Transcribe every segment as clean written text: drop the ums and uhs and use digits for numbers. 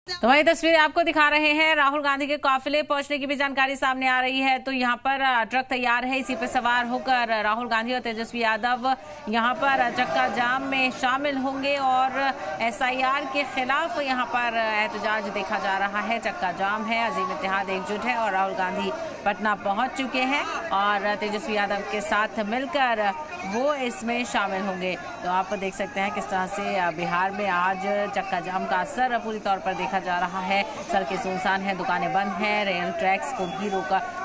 तो वही तस्वीर आपको दिखा रहे हैं। राहुल गांधी के काफिले पहुंचने की भी जानकारी सामने आ रही है। तो यहाँ पर ट्रक तैयार है, इसी पर सवार होकर राहुल गांधी और तेजस्वी यादव यहाँ पर चक्का जाम में शामिल होंगे और एसआईआर के खिलाफ यहाँ पर एहतजाज देखा जा रहा है। चक्का जाम है, अजीम इत्तेहाद एकजुट है और राहुल गांधी पटना पहुंच चुके हैं और तेजस्वी यादव के साथ मिलकर वो इसमें शामिल होंगे। तो आप देख सकते हैं किस तरह से बिहार में आज चक्का जाम का असर पूरी तौर पर देखा जा रहा है। सड़कें सुनसान हैं, दुकानें बंद हैं, रेल ट्रैक्स को भी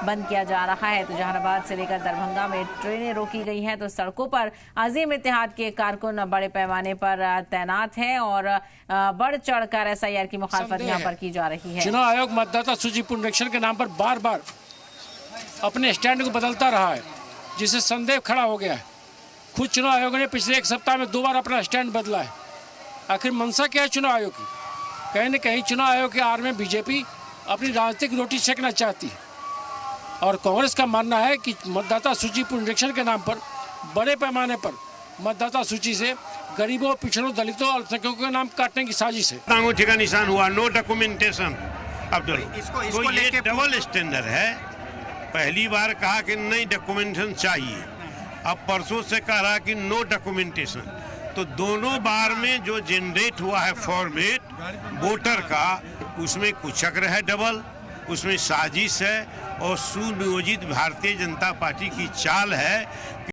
बंद किया जा रहा है। तो जहानाबाद से लेकर दरभंगा में ट्रेनें रोकी गई हैं। तो सड़कों पर अजीम इत्तेहाद के कारकुन बड़े पैमाने पर तैनात हैं और बढ़ चढ़कर एसआईआर की मुखालफत यहाँ पर की जा रही है। चुनाव आयोग मतदाता सूची पुनरीक्षण के नाम पर बार बार अपने स्टैंड को बदलता रहा है, जिससे संदेह खड़ा हो गया है। खुद चुनाव आयोग ने पिछले एक सप्ताह में 2 बार अपना स्टैंड बदला है। आखिर मंशा क्या है चुनाव आयोग की? कहीं न कहीं चुनाव आयोग के आड़ में बीजेपी अपनी राजनीतिक रोटी सेकना चाहती है और कांग्रेस का मानना है कि मतदाता सूची पुनरीक्षण के नाम पर बड़े पैमाने पर मतदाता सूची से गरीबों, पिछड़ों, दलितों और अल्पसंख्यकों का नाम काटने की साजिश है। अंगूठे का निशान हुआ, नो डॉक्यूमेंटेशन। अब्दुल, इसको ये डबल स्टैंडर्ड है। पहली बार कहा कि नहीं डॉक्यूमेंटेशन चाहिए, अब परसों से कह रहा कि नो डॉक्यूमेंटेशन। तो दोनों बार में जो जनरेट हुआ है फॉर्मेट वोटर का, उसमें कुछ चक्र है डबल, उसमें साजिश है और सुनियोजित भारतीय जनता पार्टी की चाल है।